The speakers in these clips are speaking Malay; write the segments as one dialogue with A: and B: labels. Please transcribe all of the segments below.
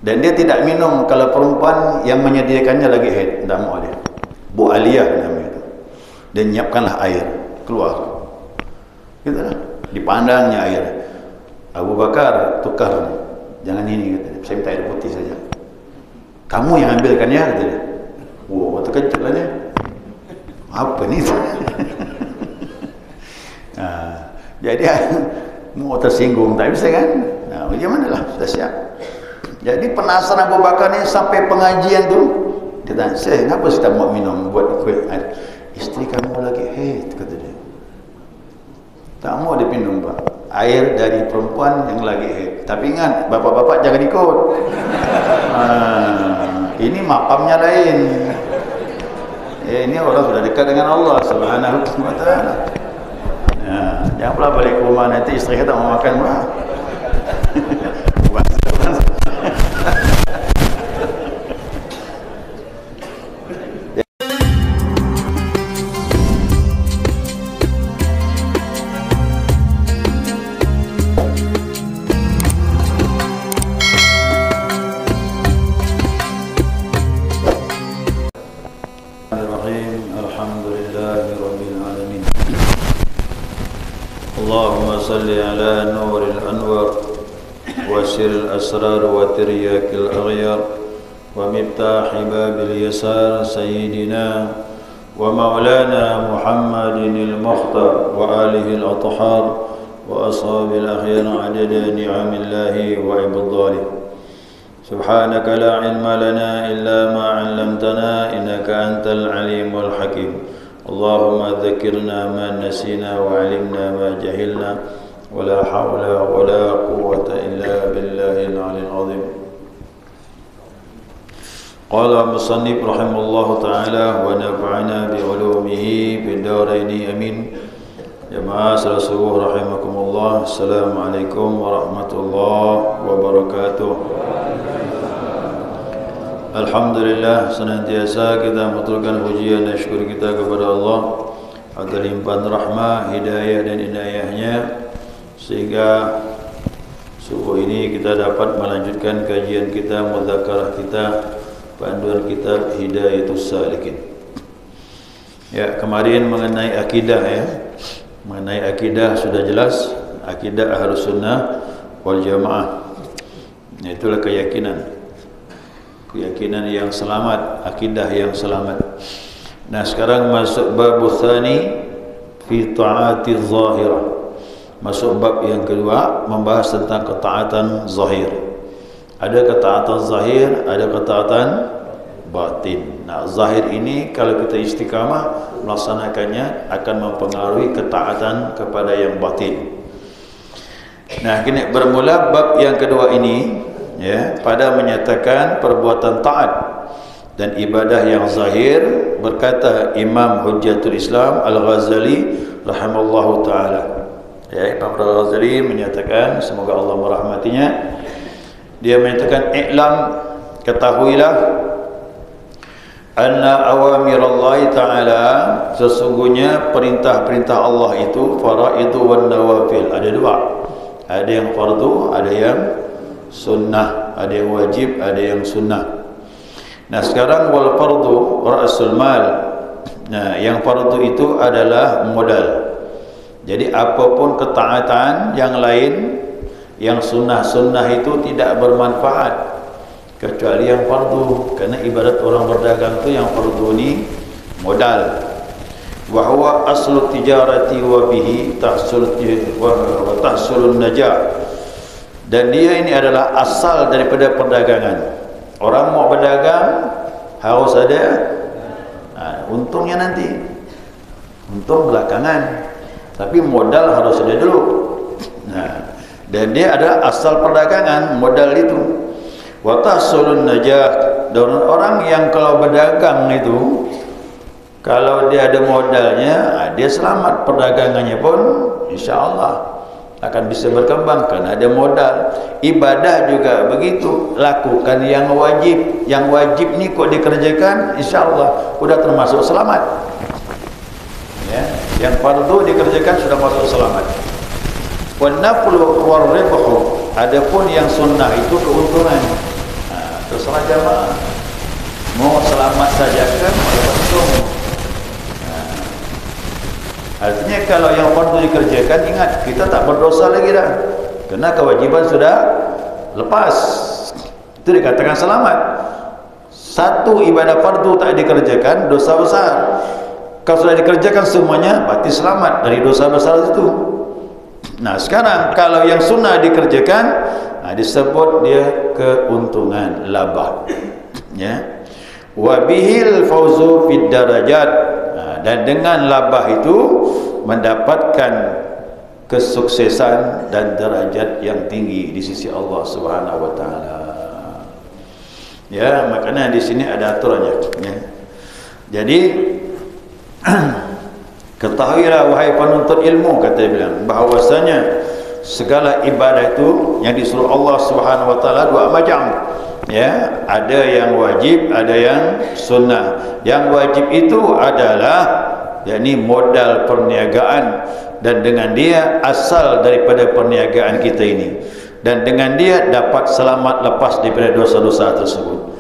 A: Dan dia tidak minum kalau perempuan yang menyediakannya lagi haid, tidak mau dia. Bu aliyah namanya itu. Dia nyiapkanlah air, keluar. Gitu lah. Dipandangnya air. Abu Bakar, tukar. Jangan ini, kata dia. Saya minta air putih saja. Kamu yang ambilkan ya, kata dia. Wow, terkejut lah dia. Apa ni? Nah, jadi mau tersinggung, tak bisa kan? Nah, bagaimana lah, sudah siap. Jadi penasaran Abu Bakar ni sampai pengajian tu, dia tanya, "Syekh, kenapa kita mau minum buat kuih?" "Isteri kamu lagi haid," kata dia. Tak mau dipinum, Pak. Air dari perempuan yang lagi haid. Tapi ingat, bapak-bapak jangan ikut. Ini makamnya lain. Ini orang sudah dekat dengan Allah Subhanahu wa taala. Jangan pula balik ke rumah nanti isteri kita mau makan, Pak.
B: اللهم صل على نور الأنوار وسر الأسرار وترياك الأغيار ومفتاح باب اليسار سيدنا ومولانا محمد المختار وآله الأطهار وأصحاب الأخيار عدد نعم الله وعباده. سبحانك لا علم لنا إلا ما علمتنا إنك أنت العليم الحكيم. اللهم ذكرنا ما نسينا وعلمنا ما جهلنا ولا حول ولا قوة إلا بالله العلي العظيم. قال المصنف رحمه الله تعالى ونفعنا بعلومه في الدارين آمين. جماعة رسول رحمكم الله. السلام عليكم ورحمة الله وبركاته. Alhamdulillah, senantiasa kita mengaturkan pujian dan syukur kita kepada Allah atas limpahan rahmah, hidayah dan inayahnya, sehingga subuh ini kita dapat melanjutkan kajian kita, mudzakarah kita, panduan kitab Hidayatus Salikin. Ya, kemarin mengenai akidah ya. Mengenai akidah sudah jelas, akidah Ahlus Sunnah wal Jamaah. Itulah keyakinan yang selamat, akidah yang selamat. Nah, sekarang masuk bab tsani fi ta'ati zahirah. Masuk bab yang kedua, membahas tentang ketaatan zahir. Ada ketaatan zahir, ada ketaatan batin. Nah, zahir ini kalau kita istiqamah melaksanakannya akan mempengaruhi ketaatan kepada yang batin. Nah, kini bermula bab yang kedua ini ya, pada menyatakan perbuatan taat dan ibadah yang zahir. Berkata Imam Hujjatul Islam Al-Ghazali rahimallahu taala, ya, Imam Al-Ghazali menyatakan, semoga Allah merahmatinya, dia menyatakan, "I'lam, ketahuilah, anna awamirallahi ta'ala, sesungguhnya perintah-perintah Allah itu faraidu wan nawafil, ada dua, ada yang fardu, ada yang sunnah, ada yang wajib, ada yang sunnah. Nah, sekarang wal fardu ra'sul mal. Nah, yang fardu itu adalah modal. Jadi apapun ketaatan yang lain, yang sunnah-sunnah itu tidak bermanfaat kecuali yang fardu. Karena ibarat orang berdagang itu yang fardu ini modal. Wa huwa aslu tijarati wa bihi tahsulun najah. Dan dia ini adalah asal daripada perdagangan. Orang mau berdagang harus ada untungnya nanti. Untung belakangan. Tapi modal harus ada dulu. Nah, dan dia ada asal perdagangan, modal itu. Wa tahsulun najah. Dan orang yang kalau berdagang itu, kalau dia ada modalnya, dia selamat, perdagangannya pun insya-Allah akan bisa berkembang karena ada modal. Ibadah juga begitu, lakukan yang wajib. Yang wajib ni kok dikerjakan, insya-Allah sudah termasuk selamat. Ya, yang fardu dikerjakan sudah masuk selamat. Wan naflu war ribhu, adapun yang sunnah itu keuntungan.
A: salat jamaah. Mau selamat saja ke mau dapat untung. Artinya kalau yang fardu dikerjakan, ingat kita tak berdosa lagi dah. Kerana kewajiban sudah lepas. Itu dikatakan selamat. Satu ibadah fardu tak dikerjakan, dosa besar. Kalau sudah dikerjakan semuanya, berarti selamat dari dosa besar itu. Nah sekarang kalau yang sunnah dikerjakan, disebut dia keuntungan, labah. Ya. Wa bihil fauzu fid darajat. Dan dengan labah itu mendapatkan kesuksesan dan derajat yang tinggi di sisi Allah Subhanahu wa taala. Ya, makanya di sini ada aturannya, ya. Jadi ketahuilah wahai penuntut ilmu, kata dia bilang, bahwasanya segala ibadah itu yang disuruh Allah Subhanahu wa taala dua macam. Ya, ada yang wajib, ada yang sunnah. Yang wajib itu adalah yakni modal perniagaan, dan dengan dia asal daripada perniagaan kita ini, dan dengan dia dapat selamat lepas daripada dosa-dosa tersebut.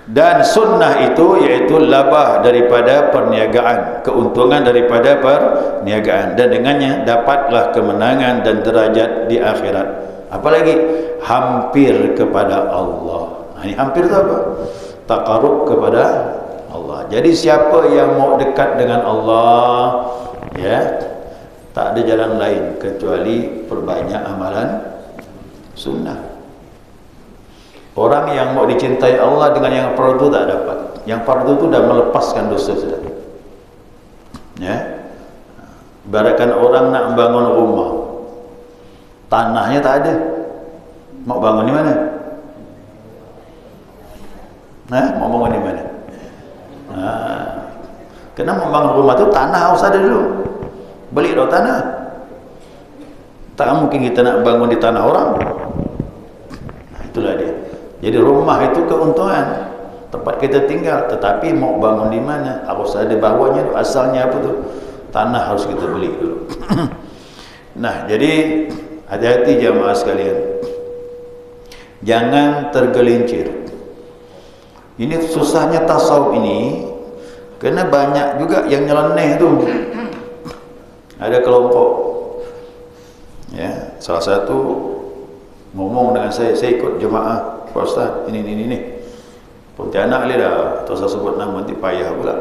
A: Dan sunnah itu yaitu labah daripada perniagaan, keuntungan daripada perniagaan, dan dengannya dapatlah kemenangan dan derajat di akhirat. Apalagi hampir kepada Allah. Ini hampir itu apa? Taqarrub kepada Allah. Jadi siapa yang mau dekat dengan Allah, ya, tak ada jalan lain kecuali perbanyak amalan sunnah. Orang yang mau dicintai Allah dengan yang fardu tak dapat. Yang fardu itu dah melepaskan dosa sudah. Ya. Ibaratkan orang nak bangun rumah, tanahnya tak ada. Mau bangun di mana? Mau bangun di mana? Kena membangun rumah tu tanah harus ada dulu. Beli dah tanah. Tak mungkin kita nak bangun di tanah orang. Itulah dia. Jadi rumah itu keuntungan, tempat kita tinggal. Tetapi mau bangun di mana, harus ada bawahnya, asalnya apa tu? Tanah harus kita beli dulu. Nah, jadi hati-hati jamaah sekalian. Jangan tergelincir. Ini susahnya tasawuf ini, kerana banyak juga yang nyeleneh tu. Ada kelompok, ya, salah satu ngomong dengan saya ikut jemaah, Pak Ustaz, ini. Pontianak ni dah, tak usah sebut nama, nanti payah pula.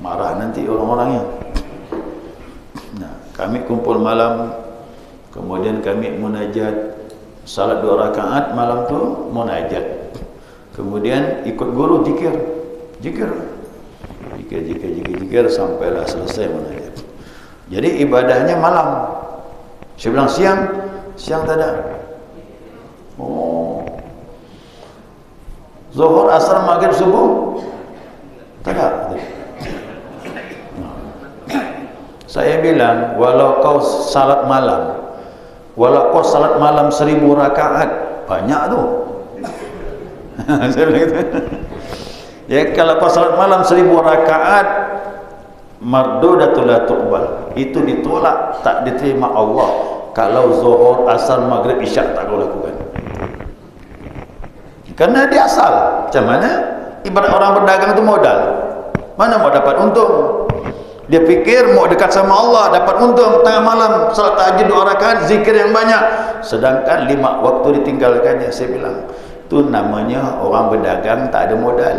A: Marah nanti orang-orangnya. Nah, kami kumpul malam, kemudian kami munajat, salat 2 rakaat malam tu munajat. Kemudian ikut guru zikir sampailah selesai munajat. Jadi ibadahnya malam. Saya bilang siang tak ada. Zuhur, asar, maghrib, subuh tak ada. Saya bilang, walau kau salat malam 1000 rakaat, banyak tu. Saya bilang gitu. Ya, kalau kau salat malam 1000 rakaat, mardudatul la tuqbal, itu ditolak, tak diterima Allah. Kalau zuhur, asar, maghrib, isyak tak kau lakukan. Karena dia asal. Macam mana? Ibarat orang berdagang itu modal. Mana mau dapat untung? Dia fikir mau dekat sama Allah, dapat untung. Tengah malam salat tahajud 2 rakaat, zikir yang banyak. Sedangkan 5 waktu ditinggalkannya. Saya bilang, itu namanya orang berdagang tak ada modal.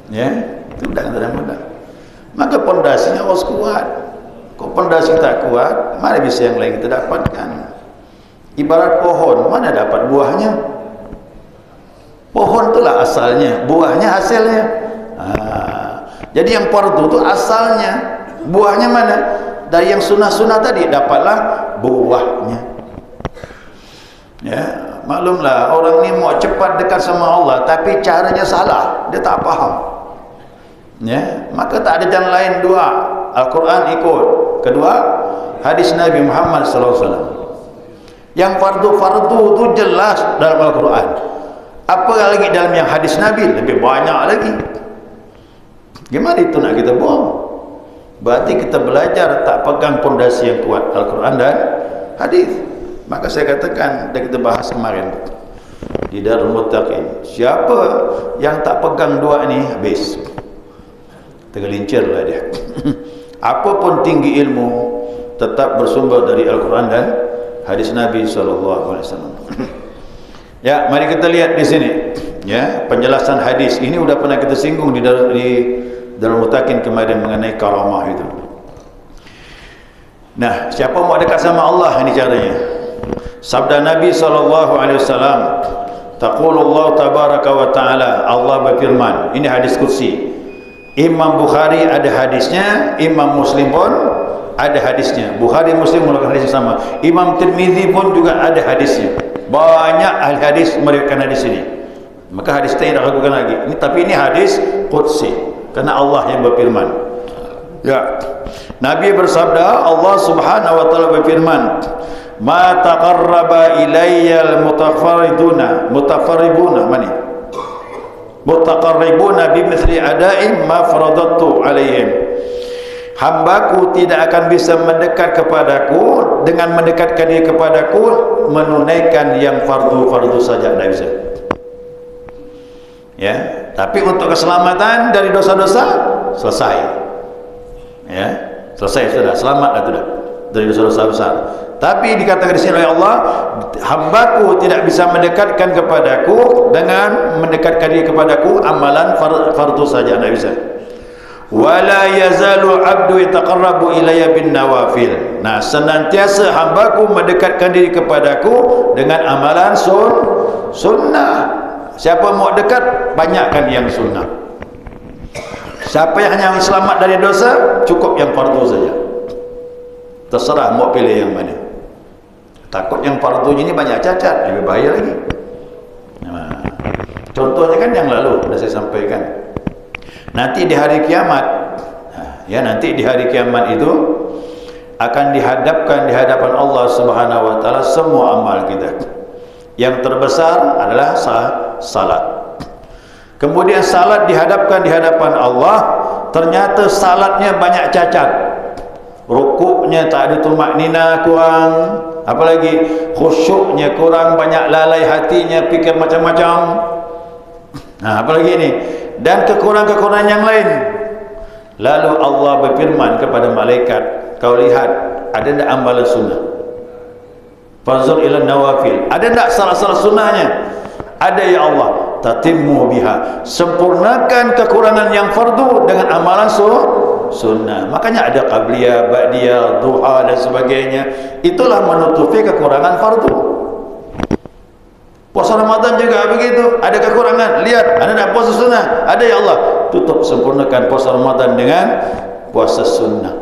A: Ya, itu berdagang tak ada modal. Maka pondasinya harus kuat. Kalau pondasi tak kuat, mana bisa yang lain kita dapatkan? Ibarat pohon, mana dapat buahnya? Pohon itulah asalnya, buahnya hasilnya. Jadi yang fardu itu asalnya, buahnya mana? Dari yang sunnah-sunnah tadi dapatlah buahnya. Ya, maklumlah orang ni mau cepat dekat sama Allah, tapi caranya salah, dia tak faham. Ya, maka tak ada jalan lain. Dua, Al-Quran ikut. Kedua, hadis Nabi Muhammad SAW. Yang fardu-fardu itu jelas dalam Al-Quran. Apa lagi dalam yang hadis Nabi? Lebih banyak lagi. Gimana itu nak kita buang? Berarti kita belajar tak pegang pondasi yang kuat, Al-Quran dan hadis. Maka saya katakan, dan kita bahas kemarin di Darul Muttaqin, siapa yang tak pegang dua ni habis, tergelincir lah dia. Apapun tinggi ilmu, tetap bersumber dari Al-Quran dan hadis Nabi SAW. Ya, mari kita lihat di sini. Ya, penjelasan hadis ini sudah pernah kita singgung di Darul Muttaqin kemarin mengenai karamah itu. Nah, siapa mau dekat sama Allah, ini caranya. Sabda Nabi SAW, taqulullah tabaraka wa ta'ala, Allah berfirman. Ini hadis kursi. Imam Bukhari ada hadisnya, Imam Muslim pun ada hadisnya. Bukhari Muslim melakukan hadis yang sama. Imam Tirmizi pun juga ada hadisnya. Banyak ahli hadis meriwayatkan hadis ini. Maka hadis ini tidak ragukan lagi. Tapi ini hadis qudsi, karena Allah yang berfirman. Ya, Nabi bersabda, Allah Subhanahu wa taala berfirman, "Ma taqarraba ilayyal mutafarribuna bimithli ada'im ma faradatu alaihim." Hambaku tidak akan bisa mendekat kepadaku dengan mendekatkan dia kepadaku menunaikan yang fardu-fardu saja, tidak bisa. Ya, tapi untuk keselamatan dari dosa-dosa selesai. Ya, selesai sudah, selamatlah sudah dari dosa-dosa besar. Tapi dikatakan di sini oleh Allah, hambaku tidak bisa mendekatkan kepadaku dengan mendekatkan dia kepadaku amalan fardu saja, tidak bisa. Wala yazalu abdu yataqarrabu ilayya bin nawafil. Nah, senantiasa hambaku mendekatkan diri kepadaku dengan amalan sunnah. Siapa mau dekat, banyakkan yang sunnah. Siapa yang hanya selamat dari dosa, cukup yang fardu saja. Terserah mau pilih yang mana. Takut yang fardu ini banyak cacat, lebih bahaya lagi. Nah, contohnya kan yang lalu sudah saya sampaikan. Nanti di hari kiamat, nanti di hari kiamat itu akan dihadapkan di hadapan Allah Subhanahu wa taala semua amal kita. Yang terbesar adalah salat. Kemudian salat dihadapkan di hadapan Allah, ternyata salatnya banyak cacat. Rukuknya tak ada tumaknina, kurang, apalagi khusyuknya kurang, banyak lalai hatinya, fikir macam-macam. Nah, apalagi ini, dan kekurangan-kekurangan yang lain. Lalu Allah berfirman kepada malaikat, kau lihat ada tak amalan sunnah? Fanzur ila nawafil, ada tak salah-salah sunnahnya? Ada ya Allah. Tatimmu biha, sempurnakan kekurangan yang fardu dengan amalan sunnah. Makanya ada qabliyah, ba'diyah, duha dan sebagainya. Itulah menutupi kekurangan fardu. Puasa Ramadan juga begitu, ada kekurangan. Lihat, ada tak puasa sunnah? Ada ya Allah. Tutup, sempurnakan puasa Ramadan dengan puasa sunnah.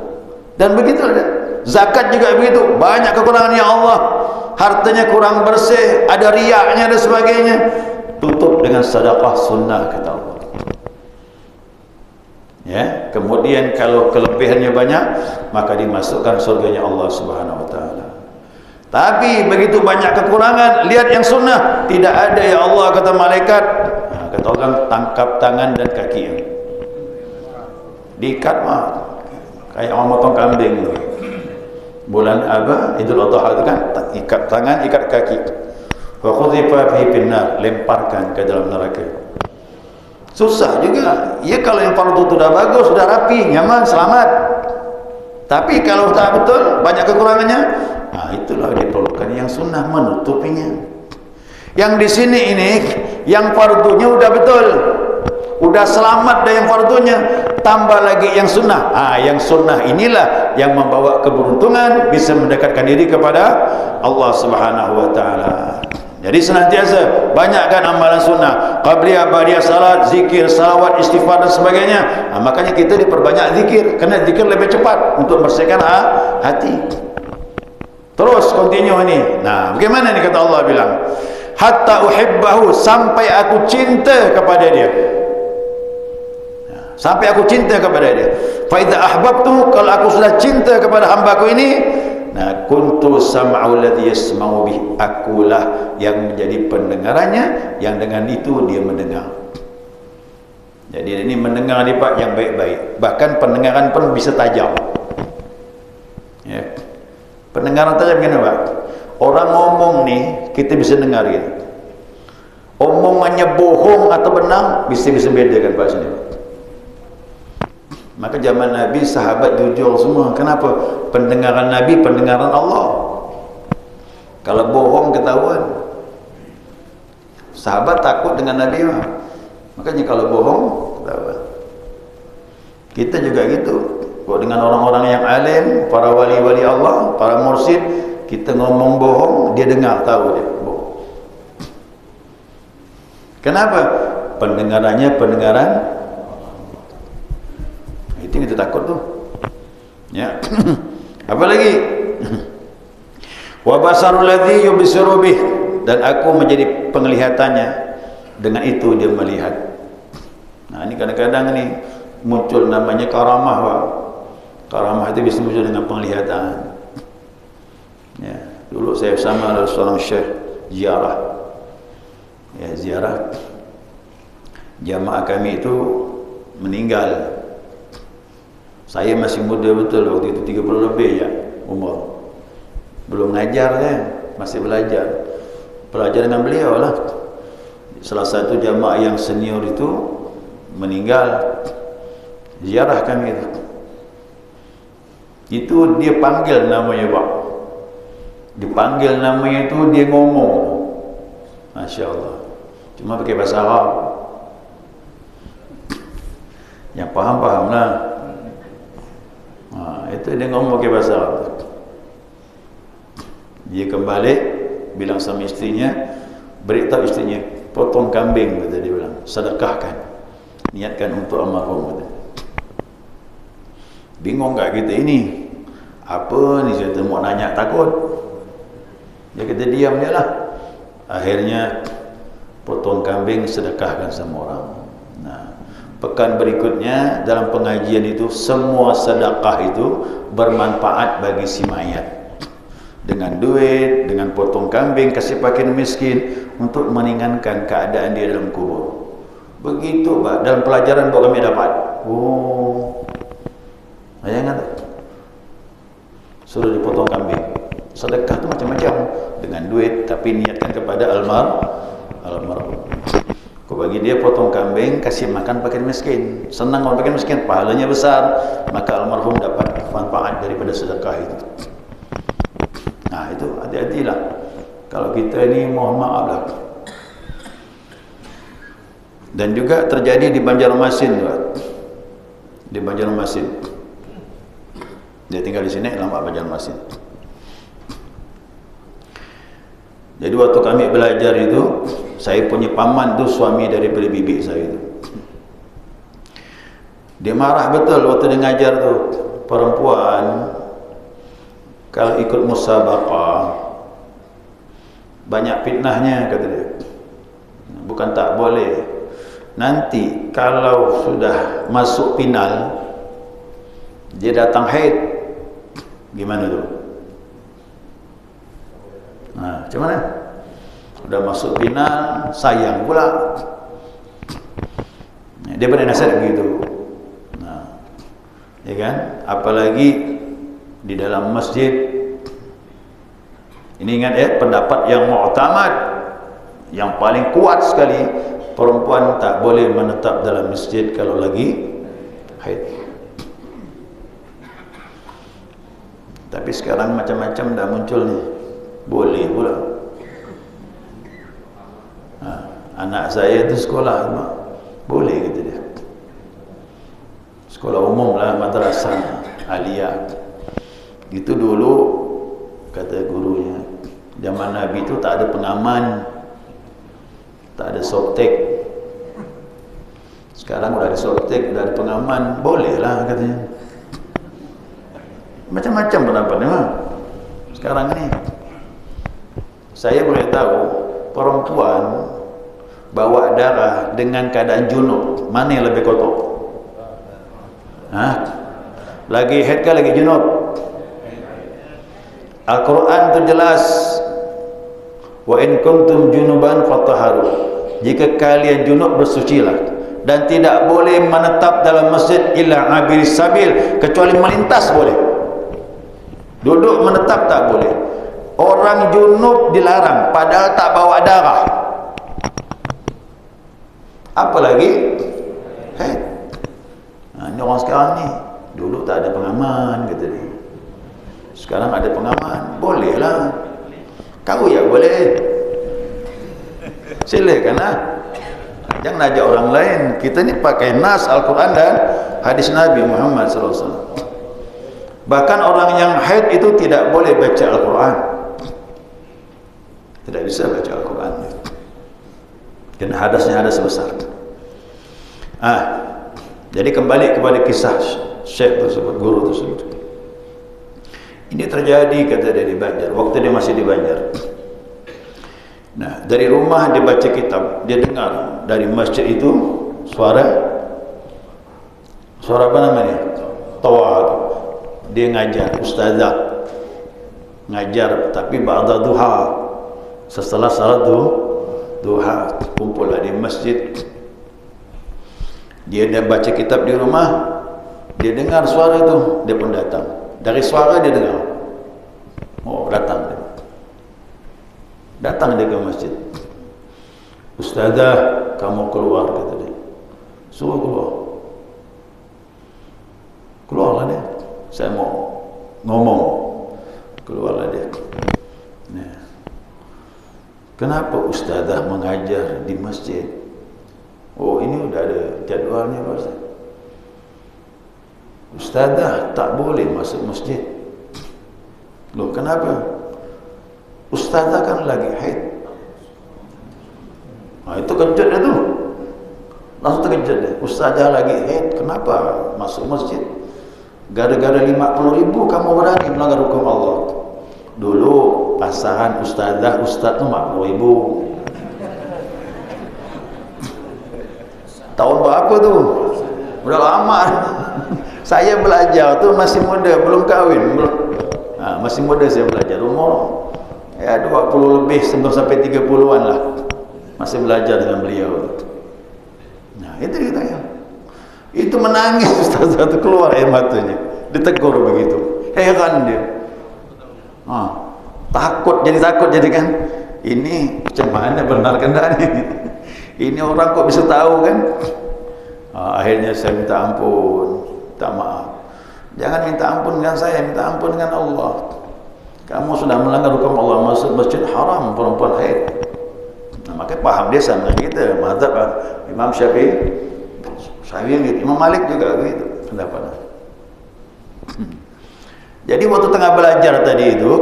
A: Dan begitu ada. Zakat juga begitu, banyak kekurangan ya Allah. Hartanya kurang bersih, ada riyaknya dan sebagainya. Tutup dengan sedekah sunnah, kata Allah. Ya, kemudian kalau kelebihannya banyak, maka dimasukkan surganya Allah Subhanahu wa taala. Tapi begitu banyak kekurangan, lihat yang sunnah, tidak ada ya Allah, kata malaikat. Nah, kata orang, tangkap tangan dan kaki. Diikat mah kayak orang motong kambing tu. Bulan apa? Idul Adha itu kan, ikat tangan, ikat kaki. Wa qudhifa fihi finnar, lemparkan ke dalam neraka. Susah juga. Ya, kalau yang fardu sudah bagus, sudah rapi, nyaman, selamat. Tapi kalau tak betul, banyak kekurangannya, nah itulah diperlukan yang sunnah menutupinya. Yang di sini ini, yang fardunya udah betul, udah selamat dari yang fardunya, tambah lagi yang sunnah. Yang sunnah inilah yang membawa keberuntungan, bisa mendekatkan diri kepada Allah Subhanahu wa taala. Jadi senantiasa banyakkan amalan sunnah, qabliyah, ba'diyah, salat, zikir, salawat, istighfar dan sebagainya. Makanya kita diperbanyak zikir, karena zikir lebih cepat untuk membersihkan hati. Terus continue ini. Nah, bagaimana ni kata Allah bilang? Hatta uhibbahu, sampai aku cinta kepada dia. Sampai aku cinta kepada dia. Fa idza ahbabtu, kalau aku sudah cinta kepada hambaku ini, nah, kuntu sam'u alladhi yasma'u bih, akulah yang menjadi pendengarannya, yang dengan itu dia mendengar. Jadi ini mendengar ni Pak yang baik-baik. Bahkan pendengaran pun bisa tajam. Ya. Pendengaran tajam gimana Pak? Orang ngomong nih kita bisa dengar gitu. Omongannya bohong atau benar bisa bedakan Pak sini. Maka zaman Nabi sahabat jujur semua. Kenapa? Pendengaran Nabi pendengaran Allah. Kalau bohong ketahuan. Sahabat takut dengan Nabi mah. Makanya kalau bohong ketahuan. Kita juga gitu. Kalau dengan orang-orang yang alim, para wali-wali Allah, para mursyid, kita ngomong bohong, dia dengar, tahu dia bohong. Kenapa? Pendengarannya pendengaran. Itu kita takut tuh. Ya. Apa lagi? Wa basarul ladzi yubsiru bih, dan aku menjadi penglihatannya, dengan itu dia melihat. Nah, ini kadang-kadang nih muncul namanya karamah, Pak. Karamah itu bisa muncul dengan penglihatan. Ya, dulu saya bersama dengan seorang syekh ziarah. Ya, ziarah. Jamaah kami itu meninggal. Saya masih muda betul waktu itu, 30 lebih ya umur. Belum ngajar ya, masih belajar. Belajar dengan beliau lah. Salah satu jamaah yang senior itu meninggal. Ziarah kami itu. Itu dia panggil namanya, Pak. Dipanggil namanya itu dia ngomong. Masya Allah. Cuma pakai bahasa Arab. Yang paham-paham lah. Nah, itu dia ngomong pakai bahasa Arab. Dia kembali bilang sama istrinya, beritahu istrinya, potong kambing, kata dia bilang, sedekahkan, niatkan untuk almarhum, kata. Bingung gak kita ini? Apa ni, saya mau nanya takut. Ya kita diam je lah. Akhirnya potong kambing sedekahkan sama orang. Nah, pekan berikutnya dalam pengajian itu semua sedekah itu bermanfaat bagi si mayat. Dengan duit, dengan potong kambing, kasih pakaian miskin untuk meringankan keadaan dia dalam kubur. Begitu, Pak, dalam pelajaran bahwa kami dapat. Oh, bayangkan, suruh dipotong kambing. Sedekah itu macam-macam, dengan duit, tapi niatkan kepada almarhum. Kau bagi dia potong kambing, kasih makan pakaian miskin. Senang orang pakaian miskin, pahalanya besar, maka almarhum dapat manfaat daripada sedekah itu. Nah, itu hati-hatilah. Kalau kita ini mohon maaf lah. Dan juga terjadi di Banjarmasin, Pak. Di Banjarmasin. Dia tinggal di sini, lama Banjarmasin. Jadi waktu kami belajar itu, saya punya paman tu suami daripada bibi saya itu. Dia marah betul waktu dia ngajar tu. Perempuan kalau ikut musabaqah banyak fitnahnya, kata dia. Bukan tak boleh. Nanti kalau sudah masuk final, dia datang haid, gimana tu? Nah, macam mana? Sudah masuk final, sayang pula. Dia bernasihat begitu. Nah, ya kan? Apalagi di dalam masjid. Ini ingat ya, pendapat yang mu'tamad, yang paling kuat sekali, perempuan tak boleh menetap dalam masjid kalau lagi haid. Tapi sekarang macam-macam dah muncul nih, boleh pula. Nah, anak saya itu sekolah, boleh kata dia. Sekolah umum lah, madrasah aliyah. Itu dulu kata gurunya, zaman Nabi itu tak ada pengaman, tak ada softtek. Sekarang udah ada softtek, udah ada pengaman, boleh lah katanya. Macam-macam pendapatnya mah. Sekarang ini saya boleh tahu perempuan bawa darah dengan keadaan junub, mana yang lebih kotor? Hah? Lagi haid ke lagi junub? Al-Quran itu jelas, wa in kuntum junuban fatahharu. Jika kalian junub, bersucilah, dan tidak boleh menetap dalam masjid illa abiris sabil, kecuali melintas boleh. Duduk menetap tak boleh. orang junub dilarang padahal tak bawa darah, apalagi haid. Ini orang sekarang ni, dulu tak ada pengaman kata dia, sekarang ada pengaman, boleh lah. Kau ya boleh, silakan lah. Jangan ajak orang lain. Kita ni pakai nas Al-Quran dan hadis Nabi Muhammad SAW. Bahkan orang yang haid itu tidak boleh baca Al-Quran, tidak bisa baca Al-Quran, dan hadasnya hadas besar. Jadi kembali kepada kisah syekh tersebut, guru tersebut. Ini terjadi kata dia di Banjar, waktu dia masih di Banjar. Nah, dari rumah dia baca kitab, dia dengar dari masjid itu suara apa namanya? Tawa. Dia ngajar, ustazah ngajar, tapi ba'da duha, setelah salat duha, kumpullah di masjid. Dia baca kitab di rumah, dia dengar suara itu, dia pun datang. Dari suara dia dengar, oh datang dia ke masjid. Ustazah, kamu keluar kata dia. Suruh keluarlah dia, saya mau ngomong. Keluarlah dia. Nah, kenapa ustazah mengajar di masjid? Oh, ini udah ada jadualnya Pak Ustaz. Ustazah tak boleh masuk masjid. Loh, kenapa? Ustazah kan lagi haid. Itu kejut dia tu. Langsung terkejut dia. Ustazah lagi haid, kenapa masuk masjid? Gara-gara 50.000 kamu berani melanggar hukum Allah. Dulu pasaran ustazah, ustaz tu 50.000. Tahun berapa tu? Udah lama. Saya belajar tu masih muda, belum kahwin, masih muda saya belajar. Umur ya 20 lebih, sampai 30-an lah. Masih belajar dengan beliau. Nah, itu kita ya. Itu menangis ustazah itu, keluar air matanya. Ditegur begitu. Heran dia. Takut jadi kan. Ini macam mana benarkan dah ni? Ini orang kok bisa tahu kan? Akhirnya saya minta ampun, minta maaf. Jangan minta ampun dengan saya, minta ampun dengan Allah. Kamu sudah melanggar hukum Allah, masuk masjid haram perempuan haid. Nah, makanya paham dia sama kita. Mazhab Imam Syafi'i gitu. Imam Malik juga begitu pendapatnya. Jadi waktu tengah belajar tadi itu,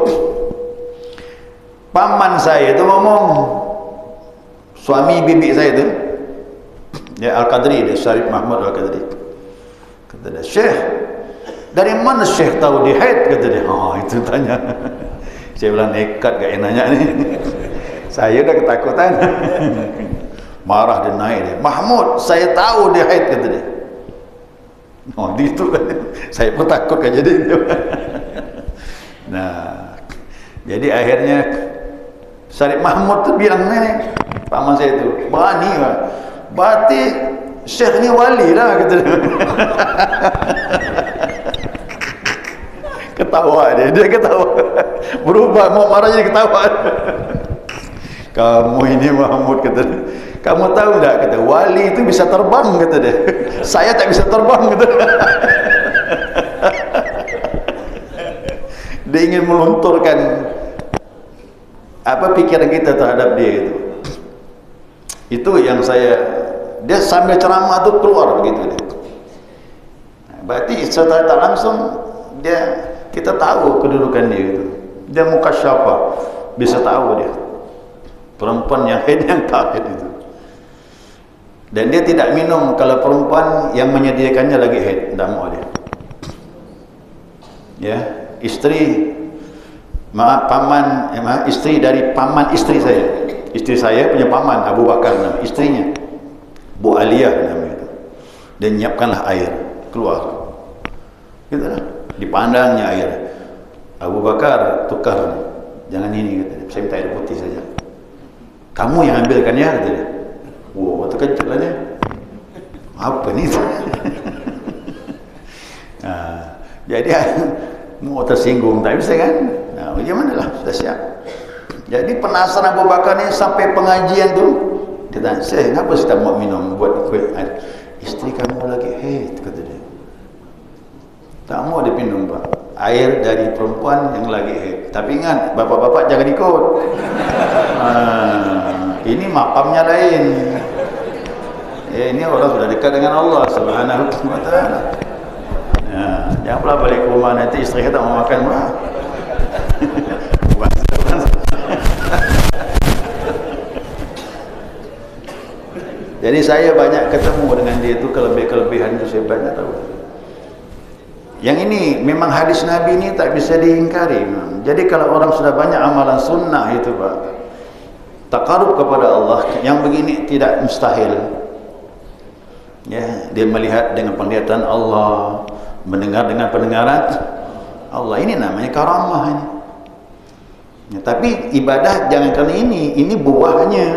A: paman saya itu ngomong, suami bibi saya itu, ya Al-Qadri, dia Syarif Mahmud Al-Qadri. Kata dia, Syekh, dari mana Syekh tahu dia haid? Kata dia. Itu tanya. Saya bilang nekat gak nanya ni. Saya dah ketakutan. Marah dia, naik dia. Mahmud, saya tahu dia haid, kata dia. Itu kan. Saya pun takut kan jadi itu. Nah, jadi akhirnya Syarif Mahmud tu bilang ni, paman saya tu, berani lah. Berarti Syekh ni wali lah, kata dia. Ketawa dia ketawa. Berubah, mau marah jadi ketawa. Kamu ini Mahmud, kata dia. Kamu tahu tak, kata, wali itu bisa terbang, kata dia. Saya tak bisa terbang, kata dia. Dia ingin melunturkan apa pikiran kita terhadap dia itu. Itu yang dia sambil ceramah tu keluar begitu dia. Berarti secara tak langsung kita tahu kedudukan dia itu. Dia mukasyafah, bisa tahu dia perempuan yang haid yang tak haid itu. Dan dia tidak minum kalau perempuan yang menyediakannya lagi haid, tidak mau dia. Ya, istri istri dari paman istri saya. Istri saya punya paman Abu Bakar nama istrinya. Bu Aliyah namanya itu. Dia nyiapkanlah air, keluar. Gitu lah. Dipandangnya air. Abu Bakar, tukar. Jangan ini, kata dia. Saya minta air putih saja. Kamu yang ambilkan ya, kata dia. Wow, terkejut lah dia. Apa ni? Jadi mau tersinggung, tak bisa kan? Bagaimana lah, sudah siap. Jadi penasaran Abu Bakar ni sampai pengajian tu, dia tanya, "Syekh, kenapa saya tak mau minum buat kuih?" "Isteri kamu lagi haid," kata dia. Tak mau dia minum, Pak. Air dari perempuan yang lagi haid. Tapi ingat, bapak-bapak jangan ikut. Ini makamnya lain. Ini orang sudah dekat dengan Allah Subhanahu wa taala. Jangan pula balik ke rumah nanti isteri tak mau makan pula. Jadi saya banyak ketemu dengan dia itu, kelebihan itu saya banyak tahu. Yang ini memang hadis Nabi ini tak bisa diingkari. Jadi kalau orang sudah banyak amalan sunnah itu, Pak, taqarrub kepada Allah, yang begini tidak mustahil. Ya, dia melihat dengan penglihatan Allah, mendengar dengan pendengaran Allah. Ini namanya karamah ini. Ya, tapi ibadah jangan kali ini buahnya.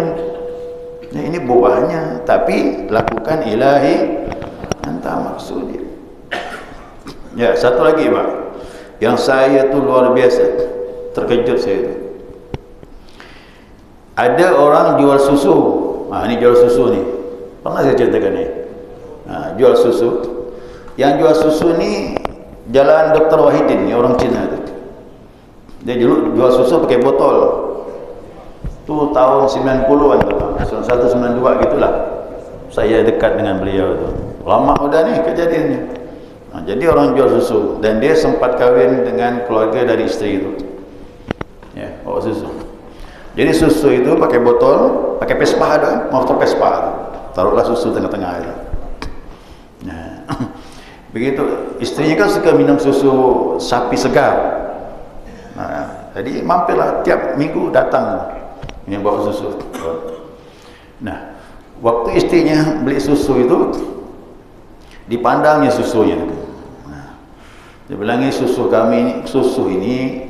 A: Ya, ini buahnya, tapi lakukan ilahi anta maksudi. Ya, satu lagi, Pak, yang saya tu luar biasa terkejut saya tu. Ada orang jual susu. Ini jual susu ni. Pernah saya ceritakan ni. Jual susu. Yang jual susu ni Jalan Dr. Wahidin ni, orang Cina tu. Dia dulu jual susu pakai botol. Tu tahun 90-an tu, 9192 gitulah. Saya dekat dengan beliau tu. Lama udah ni kejadiannya. Jadi orang jual susu dan dia sempat kahwin dengan keluarga dari isteri itu. Ya, bawa susu. Jadi susu itu pakai botol, pakai pespa ada, motor pespa. Taruhlah susu tengah-tengah itu. Nah, begitu. Istrinya kan suka minum susu sapi segar. Jadi mampirlah tiap minggu datang yang bawa susu. Nah, waktu istrinya beli susu itu, dipandangnya susunya. Dia bilang, susu kami, susu ini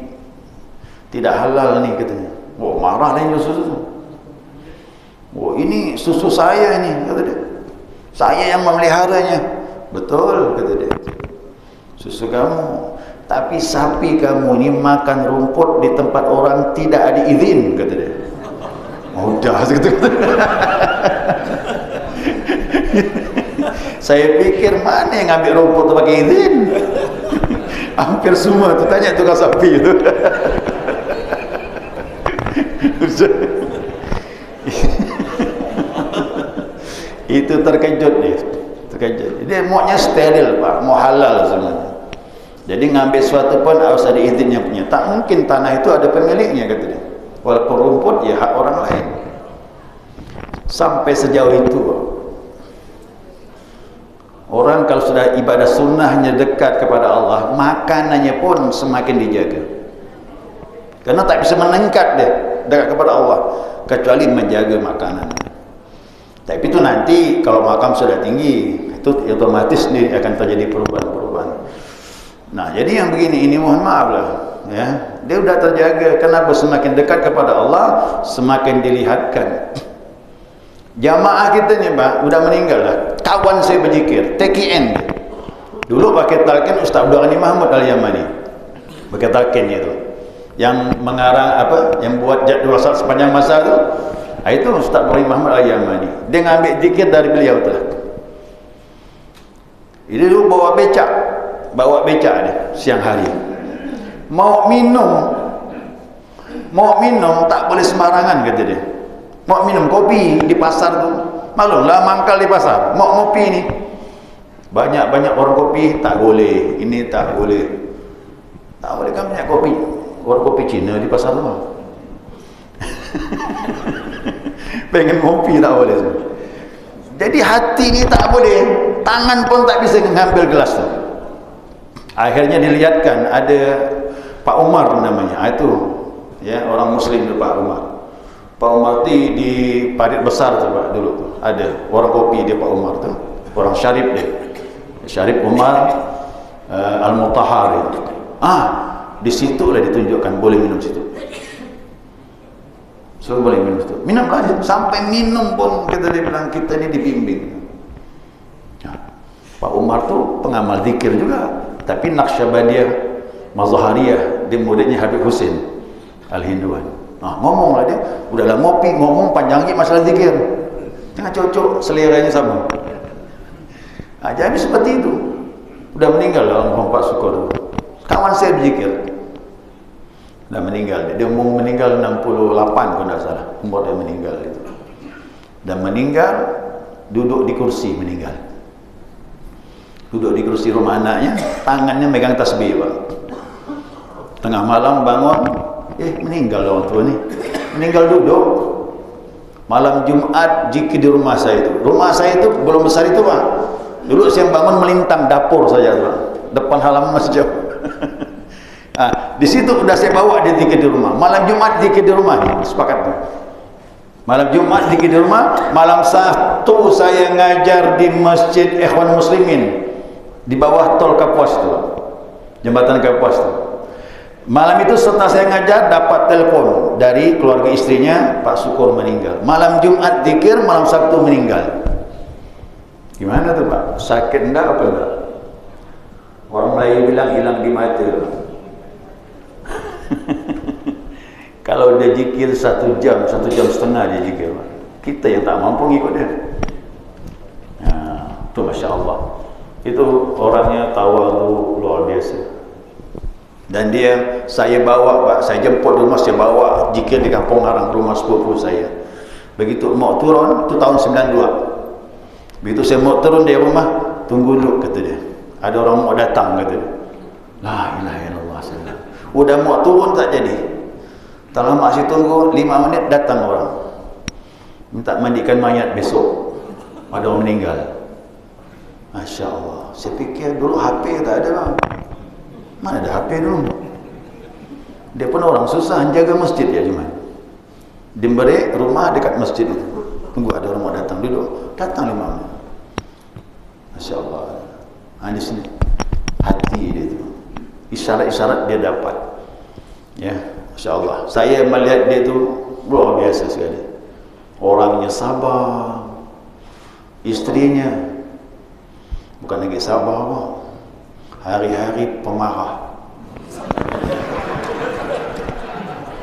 A: tidak halal nih katanya. Oh, marah lah ini susu. Oh, ini susu saya ini, kata dia. Saya yang memeliharanya. Betul, kata dia. Susu kamu. Tapi sapi kamu ini makan rumput di tempat orang tidak ada izin, kata dia. Udah, gitu. Saya pikir mana yang ngambil rumput tu pakai izin? Hampir semua tu tanya tukang sapi tu. Itu terkejut dia. Terkejut. Dia maunya steril, Pak, mau halal sebenarnya. Jadi ngambil sesuatu pun harus ada izinnya punya. Tak mungkin tanah itu ada pemiliknya, kata dia. Walaupun rumput ya hak orang lain. Sampai sejauh itu, Pak. Orang kalau sudah ibadah sunnahnya dekat kepada Allah, makanannya pun semakin dijaga. Karena tak bisa meningkat dia dekat kepada Allah kecuali menjaga makanan. Tapi itu nanti kalau makam sudah tinggi, itu otomatis nih akan terjadi perubahan-perubahan. Nah, jadi yang begini ini mohon maaf lah, ya. Dia sudah terjaga. Kenapa? Semakin dekat kepada Allah, semakin dilihatkan. Jamaah kita ni, Pak, udah meninggal lah. Kawan saya berzikir, TKN. Dulu pakai talqin Ustaz Abdul Ghani Mahmud Al-Yamani. Pakai talqinnya itu. Yang mengarang apa? Yang buat jadual salat sepanjang masa tu. Itu Ustaz Abdul Ghani Mahmud Al-Yamani. Dia ngambil zikir dari beliau tu lah. Dia dulu bawa becak dia siang hari. Mau minum tak boleh sembarangan, kata dia. Mau minum kopi di pasar tu, maklumlah mangkal di pasar. Mau ngopi ni, banyak orang kopi tak boleh, ini tak boleh. Tak boleh kan banyak kopi, orang kopi Cina di pasar tu. Pengen ngopi tak boleh. Jadi hati ni tak boleh, tangan pun tak bisa mengambil gelas tu. Akhirnya dilihatkan ada Pak Umar namanya, itu ya orang Muslim tu Pak Umar. Pak Umar di Parit Besar tu, Pak, dulu tu ada orang kopi dia Pak Umar tu, orang Syarif dia, Syarif Umar Al-Mutahari. Di situlah ditunjukkan boleh minum situ. So boleh minum situ. Minum aja sampai minum pun kita dia bilang kita ni dibimbing. Pak Umar tu pengamal zikir juga, tapi Naqsyabandiyah Mazhariyah Dia muridnya Habib Hussein Al-Hinduan. Ngomonglah dia, udahlah ngopi, ngomong panjang lagi masalah zikir. Jangan cocok seleranya sama. Jadi seperti itu. Udah meninggal dalam Pak Syukur. Kawan saya berzikir. Udah meninggal. Dia umur meninggal 68 kalau tidak salah. Umur dia meninggal itu. Dan meninggal duduk di kursi meninggal. Duduk di kursi rumah anaknya, tangannya megang tasbih, Pak. Tengah malam bangun, meninggal orang tua ni. Meninggal duduk. Malam Jumat zikir di rumah saya itu. Rumah saya itu belum besar itu, Pak. Dulu saya bangun melintang dapur saja, Pak. Depan halaman masih jauh. Di situ udah saya bawa dia zikir di rumah. Malam Jumat zikir di rumah ni, sepakat tu. Malam Jumat zikir di rumah. Malam Sabtu saya ngajar di Masjid Ikhwan Muslimin di bawah tol Kapuas tu, jembatan Kapuas tu. Malam itu setelah saya ngajar dapat telepon dari keluarga istrinya, Pak Syukur meninggal. Malam Jumat zikir, malam Sabtu meninggal. Gimana tuh, Pak? Sakit enggak apa enggak? Orang Melayu bilang hilang di mata. Kalau dia zikir 1 jam, 1 jam setengah dia zikir, Pak. Kita yang tak mampu ngikut dia. Itu Masya Allah. Itu orangnya tawadhu luar biasa. Dan dia, saya bawa, Pak, saya jemput di rumah, saya bawa zikir di Kampung Arang, rumah sepupu saya. Begitu mau turun, itu tahun 92. Begitu saya mau turun dari rumah, tunggu dulu, kata dia. Ada orang mau datang, kata dia. La ilaha illallah. Udah mau turun tak jadi. Tak lama saya tunggu 5 menit, datang orang. Minta mandikan mayat besok. Ada orang meninggal. Masya Allah. Saya fikir dulu HP tak ada, Bang. Mana ada HP dulu? Dia pun orang susah jaga masjid ya, cuma dia beri rumah dekat masjid itu. Tunggu ada orang mau datang, duduk. Datang 5 menit. Masya Allah. Di sini hati dia itu. Isyarat-isyarat dia dapat. Ya, Masya Allah. Saya melihat dia itu luar biasa sekali. Orangnya sabar. Istrinya bukan lagi sabar, Pak. Hari-hari pemarah.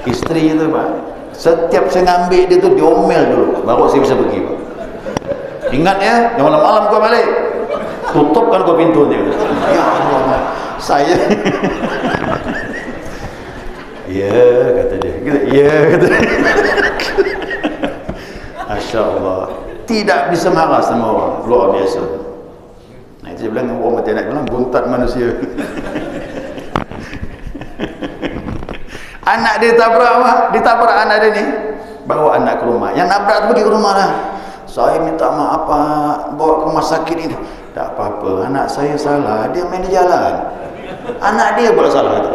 A: Istri itu, Pak, setiap saya ngambil dia tu diomel dulu baru saya bisa pergi, Pak. Ingat ya, jangan malam kau balik, tutupkan kau pintu dia. Ya Allah, saya ya kata dia, ya kata dia. Masya Allah, tidak bisa marah sama orang, luar biasa. Nah itu dia bilang, orang mati nak bilang buntat manusia. Anak dia ditabrak anak dia ni, bawa anak ke rumah. Yang nabrak tu pergi ke rumah lah. Saya minta maaf, Pak, bawa ke rumah sakit ini. Tak apa-apa, anak saya salah, dia main di jalan. Anak dia pula salah itu.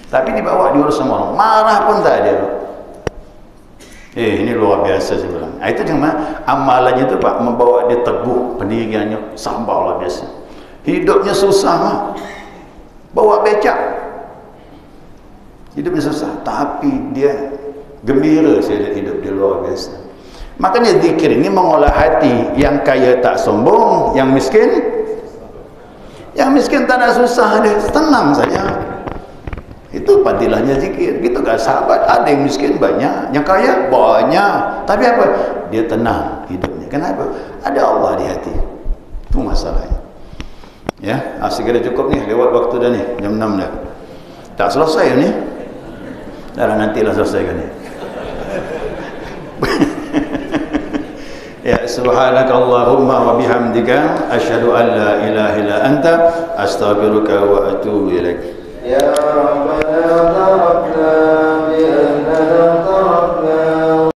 A: Tapi dibawa diurus sama orang, marah pun tak ada. Ini luar biasa saya bilang. Itu cuma amalannya tu, Pak, membawa dia teguh, pendiriannya sabar luar biasa. Hidupnya susah, Pak. Bawa becak. Hidupnya susah, tapi dia gembira. Saya lihat hidup dia luar biasa. Makanya zikir ini mengolah hati. Yang kaya tak sombong, yang miskin tak ada susah, dia tenang saja. Itu padilahnya zikir. Gitu kan sahabat, ada yang miskin banyak, yang kaya banyak, tapi apa? Dia tenang hidupnya. Kenapa? Ada Allah di hati. Itu masalahnya. Ya, segera cukup nih, lewat waktu dah nih, jam 6 dah. Tak selesai ni. Dah nantilah selesaikan ni. Ya, subhanakallahumma wa bihamdika asyhadu an la ilaha illa anta astaghfiruka wa atubu ilaik. Ya Rabbana